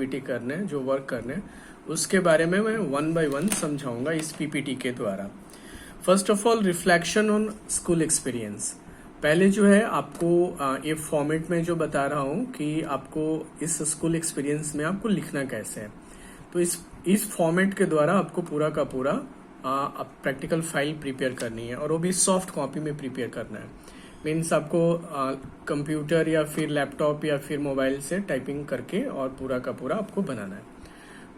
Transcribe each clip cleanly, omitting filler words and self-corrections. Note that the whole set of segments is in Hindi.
एक्टिविटी करने हैं, जो वर्क करने हैं, उसके बारे में मैं वन बाय वन समझाऊंगा इस पीपीटी के द्वारा। First of all, reflection on school experience. पहले जो है आपको ये फॉर्मेट में जो बता रहा हूँ कि आपको इस स्कूल एक्सपीरियंस में आपको लिखना कैसे है। तो इस फॉर्मेट के द्वारा आपको पूरा का पूरा प्रैक्टिकल फाइल प्रिपेयर करनी है, और वो भी सॉफ्ट कॉपी में प्रिपेयर करना है। मीन्स आपको कंप्यूटर या फिर लैपटॉप या फिर मोबाइल से टाइपिंग करके और पूरा का पूरा आपको बनाना है।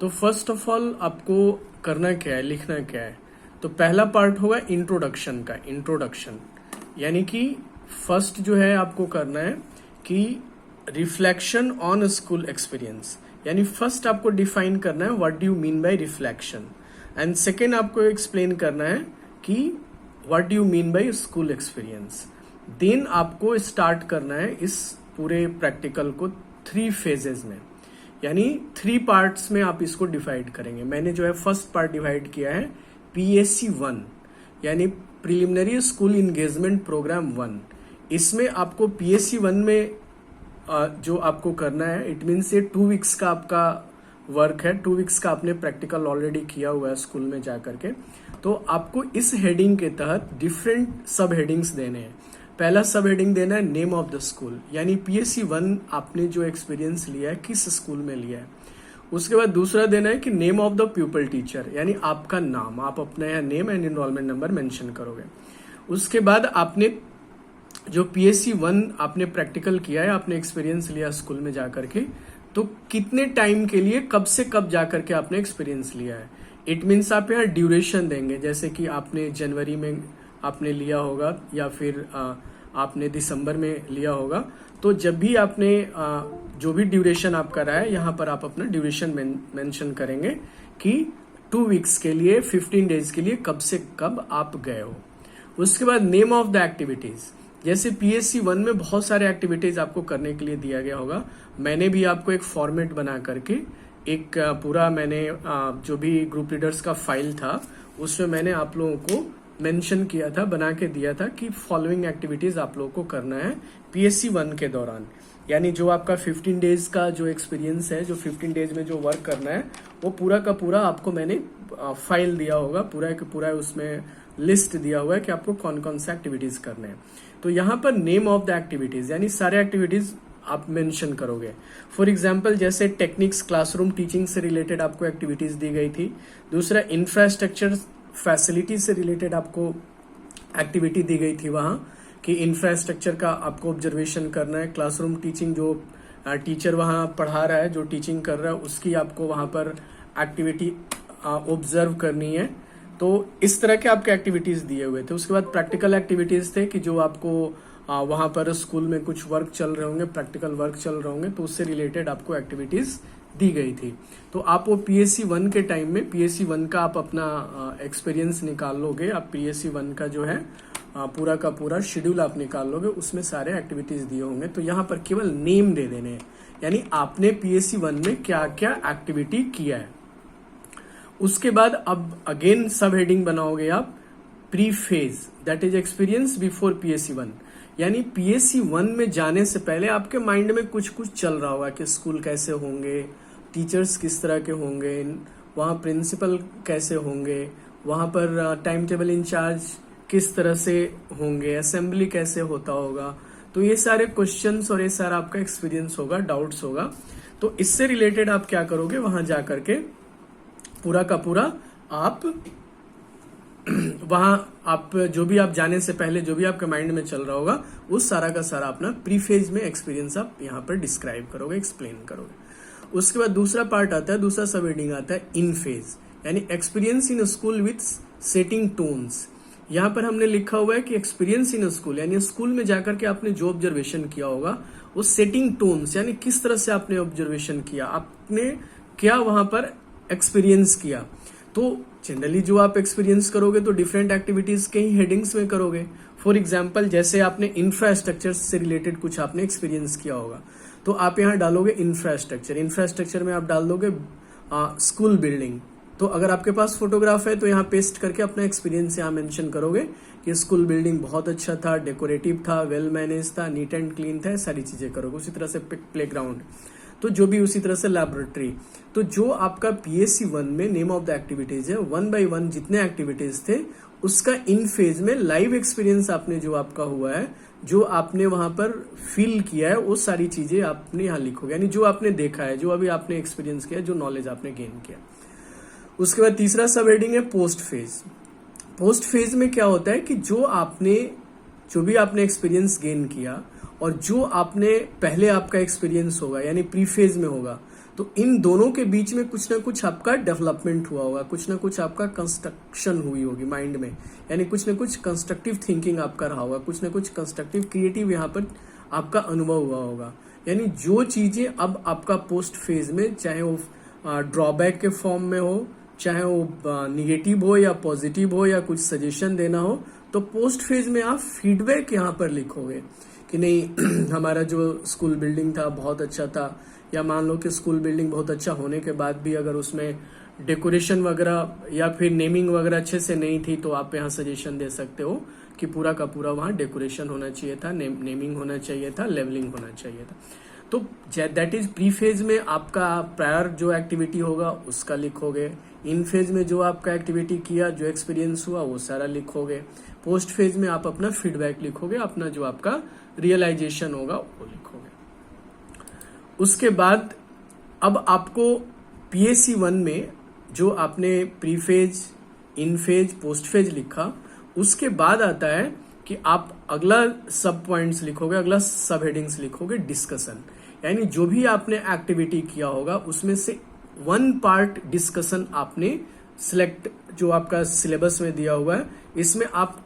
तो फर्स्ट ऑफ ऑल आपको करना क्या है, लिखना क्या है। तो पहला पार्ट होगा इंट्रोडक्शन का। इंट्रोडक्शन यानी कि फर्स्ट जो है आपको करना है कि रिफ्लेक्शन ऑन स्कूल एक्सपीरियंस, यानी फर्स्ट आपको डिफाइन करना है what do you mean by reflection, and second आपको एक्सप्लेन करना है कि what do you mean by school experience. Then आपको स्टार्ट करना है इस पूरे प्रैक्टिकल को 3 फेजेस में, यानी 3 पार्ट्स में आप इसको डिवाइड करेंगे। मैंने जो है फर्स्ट पार्ट डिवाइड किया है PSC 1, यानी प्रिलिमिनरी स्कूल इंगेजमेंट प्रोग्राम 1। इसमें आपको PSC 1 में जो आपको करना है, इट मीन्स ये 2 वीक्स का आपका वर्क है। 2 वीक्स का आपने प्रैक्टिकल ऑलरेडी किया हुआ है स्कूल में जाकर के। तो आपको इस हेडिंग के तहत डिफरेंट सब हेडिंग्स देने हैं। पहला सब हेडिंग देना है नेम ऑफ द स्कूल, यानी PSC 1 आपने जो एक्सपीरियंस लिया है किस स्कूल में लिया है। उसके बाद दूसरा देना है कि name of the pupal teacher, यानी आपका नाम, आप अपना यहाँ name and enrolment number mention करोगे। उसके बाद आपने जो PSC 1 आपने प्रैक्टिकल किया है, आपने एक्सपीरियंस लिया स्कूल में जाकर के, तो कितने टाइम के लिए, कब से कब जाकर के आपने एक्सपीरियंस लिया है। इट मीन्स आप यहाँ ड्यूरेशन देंगे, जैसे कि आपने जनवरी में आपने लिया होगा या फिर आपने दिसंबर में लिया होगा। तो जब भी आपने जो भी ड्यूरेशन आपका रहा है, यहाँ पर आप अपना ड्यूरेशन मेंशन करेंगे कि 2 वीक्स के लिए, 15 डेज के लिए कब से कब आप गए हो। उसके बाद नेम ऑफ द एक्टिविटीज, जैसे PSC 1 में बहुत सारे एक्टिविटीज आपको करने के लिए दिया गया होगा। मैंने भी आपको एक फॉर्मेट बना करके एक पूरा मैंने जो भी ग्रुप लीडर्स का फाइल था उसमें मैंने आप लोगों को मेंशन किया था, बना के दिया था कि फॉलोइंग एक्टिविटीज आप लोगों को करना है PSC 1 के दौरान। यानी जो आपका 15 डेज का जो एक्सपीरियंस है, जो 15 डेज में जो वर्क करना है, वो पूरा का पूरा आपको मैंने फाइल दिया होगा, पूरा का पूरा उसमें लिस्ट दिया हुआ है कि आपको कौन कौन सा एक्टिविटीज करने हैं। तो यहाँ पर नेम ऑफ द एक्टिविटीज, यानी सारे एक्टिविटीज आप मेंशन करोगे। फॉर एग्जांपल, जैसे टेक्निक्स क्लासरूम टीचिंग से रिलेटेड आपको एक्टिविटीज दी गई थी। दूसरा, इंफ्रास्ट्रक्चर फैसिलिटी से रिलेटेड आपको एक्टिविटी दी गई थी वहां कि इंफ्रास्ट्रक्चर का आपको ऑब्जर्वेशन करना है। क्लासरूम टीचिंग, जो टीचर वहां पढ़ा रहा है, जो टीचिंग कर रहा है, उसकी आपको वहां पर एक्टिविटी ऑब्जर्व करनी है। तो इस तरह के आपके एक्टिविटीज दिए हुए थे। उसके बाद प्रैक्टिकल एक्टिविटीज थे कि जो आपको वहां पर स्कूल में कुछ वर्क चल रहे होंगे, प्रैक्टिकल वर्क चल रहे होंगे, तो उससे रिलेटेड आपको एक्टिविटीज दी गई थी। तो आप वो PSC 1 के टाइम में PSC 1 का आप अपना एक्सपीरियंस निकाल लोगे। आप PSC 1 का जो है पूरा का पूरा शेड्यूल आप निकाल लोगे, उसमें सारे एक्टिविटीज दिए होंगे। तो यहाँ पर केवल नेम दे देने हैं, यानी आपने PSC 1 में क्या क्या एक्टिविटी किया है। उसके बाद अब अगेन सब हेडिंग बनाओगे आप pre phase, that is experience before PSC 1, यानी PSC 1 में जाने से पहले आपके माइंड में कुछ कुछ चल रहा होगा कि स्कूल कैसे होंगे, टीचर्स किस तरह के होंगे, वहाँ प्रिंसिपल कैसे होंगे, वहाँ पर टाइम टेबल इंचार्ज किस तरह से होंगे, असेंबली कैसे होता होगा। तो ये सारे क्वेश्चंस और ये सारा आपका एक्सपीरियंस होगा, डाउट्स होगा। तो इससे रिलेटेड आप क्या करोगे, वहां जाकर के पूरा का पूरा आप वहां आप जो भी आप जाने से पहले जो भी आपके माइंड में चल रहा होगा, उस सारा का सारा अपना प्री फेज में एक्सपीरियंस आप यहाँ पर डिस्क्राइब करोगे, एक्सप्लेन करोगे। उसके बाद दूसरा पार्ट आता है, दूसरा सब हेडिंग आता है इन फेज, यानी experience in school with setting tones. यहाँ पर हमने लिखा हुआ है कि एक्सपीरियंस इन स्कूल, यानी स्कूल में जाकर के आपने जो ऑब्जर्वेशन किया होगा, वो सेटिंग टोन्स, यानी किस तरह से आपने ऑब्जर्वेशन किया, आपने क्या वहां पर एक्सपीरियंस किया। तो जनरली जो आप एक्सपीरियंस करोगे तो डिफरेंट एक्टिविटीज के ही हेडिंग्स में करोगे। फॉर एग्जांपल, जैसे आपने इंफ्रास्ट्रक्चर से रिलेटेड कुछ आपने एक्सपीरियंस किया होगा, तो आप यहाँ डालोगे इंफ्रास्ट्रक्चर। इंफ्रास्ट्रक्चर में आप डाल दोगे स्कूल बिल्डिंग। तो अगर आपके पास फोटोग्राफ है तो यहाँ पेस्ट करके अपना एक्सपीरियंस यहाँ मेंशन करोगे कि स्कूल बिल्डिंग बहुत अच्छा था, डेकोरेटिव था, वेल मैनेज था, नीट एंड क्लीन था, सारी चीजें करोगे। उसी तरह से प्ले ग्राउंड, तो जो भी उसी तरह से लैबोरेटरी। तो जो आपका PSC 1 में नेम ऑफ द एक्टिविटीज है, 1 by 1 जितने एक्टिविटीज थे उसका इन फेज में लाइव एक्सपीरियंस आपने जो आपका हुआ है, जो आपने वहां पर फील किया है, वो सारी चीजें आपने यहाँ लिखोगे, यानी जो आपने देखा है, जो अभी आपने एक्सपीरियंस किया, जो नॉलेज आपने गेन किया। उसके बाद तीसरा सब हेडिंग है पोस्ट फेज। पोस्ट फेज में क्या होता है कि जो भी आपने एक्सपीरियंस गेन किया और जो आपने पहले आपका एक्सपीरियंस होगा यानी प्री फेज में होगा, तो इन दोनों के बीच में कुछ ना कुछ आपका डेवलपमेंट हुआ होगा, कुछ ना कुछ आपका कंस्ट्रक्शन हुई होगी माइंड में, यानी कुछ ना कुछ कंस्ट्रक्टिव थिंकिंग आपका रहा होगा, कुछ ना कुछ कंस्ट्रक्टिव क्रिएटिव यहाँ पर आपका अनुभव हुआ होगा। यानी जो चीजें अब आपका पोस्ट फेज में, चाहे वो ड्रॉबैक के फॉर्म में हो, चाहे वो निगेटिव हो या पॉजिटिव हो या कुछ सजेशन देना हो, तो पोस्ट फेज में आप फीडबैक यहाँ पर लिखोगे कि नहीं हमारा जो स्कूल बिल्डिंग था बहुत अच्छा था, या मान लो कि स्कूल बिल्डिंग बहुत अच्छा होने के बाद भी अगर उसमें डेकोरेशन वगैरह या फिर नेमिंग वगैरह अच्छे से नहीं थी, तो आप यहाँ सजेशन दे सकते हो कि पूरा का पूरा वहाँ डेकोरेशन होना चाहिए था, नेमिंग होना चाहिए था, लेवलिंग होना चाहिए था। तो दैट इज प्री फेज में आपका प्रायर जो एक्टिविटी होगा उसका लिखोगे, इन फेज में जो आपका एक्टिविटी किया, जो एक्सपीरियंस हुआ वो सारा लिखोगे, पोस्ट फेज में आप अपना फीडबैक लिखोगे, अपना जो आपका रियलाइजेशन होगा वो लिखोगे। उसके बाद अब आपको PSC 1 में जो आपने प्री फेज, इन फेज, पोस्ट फेज लिखा, उसके बाद आता है कि आप अगला सब पॉइंट्स लिखोगे, अगला सब हेडिंग्स लिखोगे डिस्कशन, यानी जो भी आपने एक्टिविटी किया होगा उसमें से 1 पार्ट डिस्कशन आपने सिलेक्ट, जो आपका सिलेबस में दिया हुआ है, इसमें आप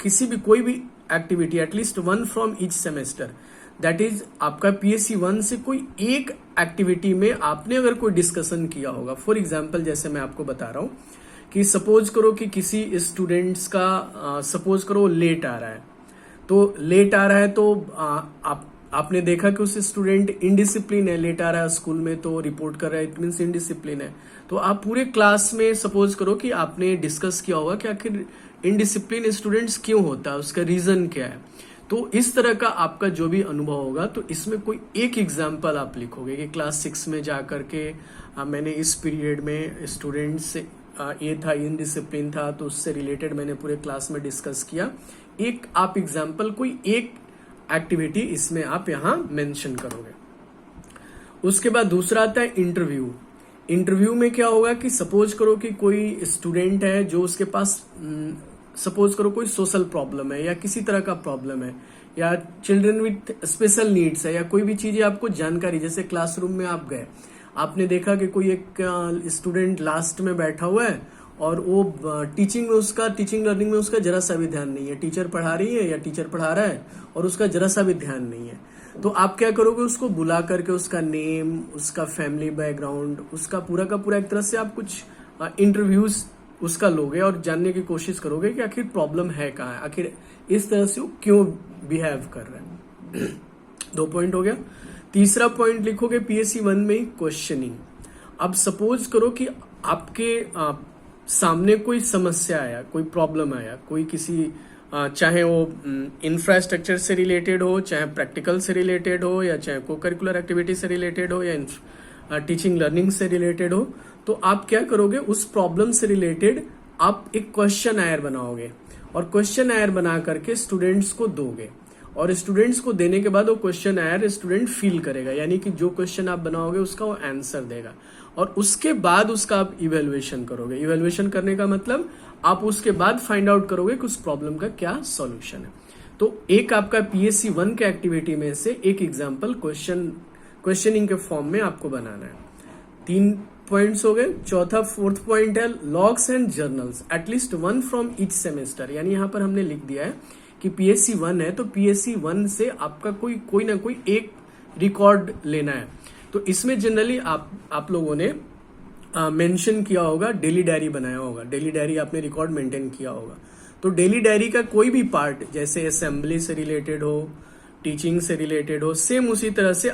किसी भी कोई भी activity at least 1 from each semester, that is आपका PSC 1 से कोई एक एक्टिविटी में आपने अगर कोई डिस्कशन किया होगा। फॉर एग्जाम्पल जैसे मैं आपको बता रहा हूं कि सपोज करो कि किसी स्टूडेंट्स का सपोज करो लेट आ रहा है, तो लेट आ रहा है तो आपने देखा कि उस स्टूडेंट इनडिसिप्लिन है, लेट आ रहा है स्कूल में तो रिपोर्ट कर रहा है, इट मीन्स इनडिसिप्लिन है। तो आप पूरे क्लास में सपोज करो कि आपने डिस्कस किया होगा कि आखिर इनडिसिप्लिन स्टूडेंट्स क्यों होता है, उसका रीजन क्या है। तो इस तरह का आपका जो भी अनुभव होगा, तो इसमें कोई एक एग्जाम्पल आप लिखोगे कि क्लास 6 में जाकर के मैंने इस पीरियड में स्टूडेंट से ये था, इनडिसिप्लिन था, तो उससे रिलेटेड मैंने पूरे क्लास में डिस्कस किया। एक आप एग्जाम्पल, कोई एक एक्टिविटी इसमें आप यहाँ मेंशन करोगे। उसके बाद दूसरा आता है इंटरव्यू। इंटरव्यू में क्या होगा कि सपोज करो कि कोई स्टूडेंट है जो उसके पास सपोज करो कोई सोशल प्रॉब्लम है या किसी तरह का प्रॉब्लम है, या चिल्ड्रन विथ स्पेशल नीड्स है, या कोई भी चीजें आपको जानकारी, जैसे क्लासरूम में आप गए, आपने देखा कि कोई एक स्टूडेंट लास्ट में बैठा हुआ है और वो टीचिंग लर्निंग में उसका जरा सा भी ध्यान नहीं है, टीचर पढ़ा रही है या टीचर पढ़ा रहा है और उसका जरा सा भी ध्यान नहीं है। तो आप क्या करोगे, उसको बुला करके उसका नेम, उसका फैमिली बैकग्राउंड, उसका पूरा का पूरा एक तरह से आप कुछ इंटरव्यूज उसका लोगे और जानने की कोशिश करोगे कि आखिर प्रॉब्लम है कहाँ है, आखिर इस तरह से वो क्यों बिहेव कर रहा है। 2 पॉइंट हो गया। तीसरा पॉइंट लिखोगे PSC 1 में क्वेश्चनिंग। अब सपोज करो कि आपके सामने कोई समस्या आया, कोई प्रॉब्लम आया, कोई किसी चाहे वो इंफ्रास्ट्रक्चर से रिलेटेड हो, चाहे प्रैक्टिकल से रिलेटेड हो, या चाहे को करिकुलर एक्टिविटी से रिलेटेड हो, या टीचिंग लर्निंग से रिलेटेड हो, तो आप क्या करोगे, उस प्रॉब्लम से रिलेटेड आप एक क्वेश्चन आयर बनाओगे और क्वेश्चन आयर बना करके स्टूडेंट्स को दोगे, और स्टूडेंट्स को देने के बाद वो क्वेश्चन आयर स्टूडेंट फील करेगा, यानी कि जो क्वेश्चन आप बनाओगे उसका वो आंसर देगा, और उसके बाद उसका आप इवेल्युएशन करोगे। इवेल्युएशन करने का मतलब आप उसके बाद फाइंड आउट करोगे कि उस प्रॉब्लम का क्या सॉल्यूशन है। तो एक आपका PSC 1 के एक्टिविटी में से एक एग्जाम्पल क्वेश्चनिंग के फॉर्म में आपको बनाना है। 3 पॉइंट्स हो गए। चौथा 4th पॉइंट है logs and journals, at least 1 from each semester, यानी यहां पर हमने लिख दिया है कि PSC 1 है तो PSC 1 से आपका कोई ना कोई एक रिकॉर्ड लेना है। तो इसमें जनरली आप लोगों ने मेंशन किया होगा, डेली डायरी बनाया होगा, डेली डायरी आपने रिकॉर्ड मेंटेन किया होगा। तो डेली डायरी का कोई भी पार्ट, जैसे असेंबली से रिलेटेड हो, टीचिंग से रिलेटेड हो, सेम उसी तरह से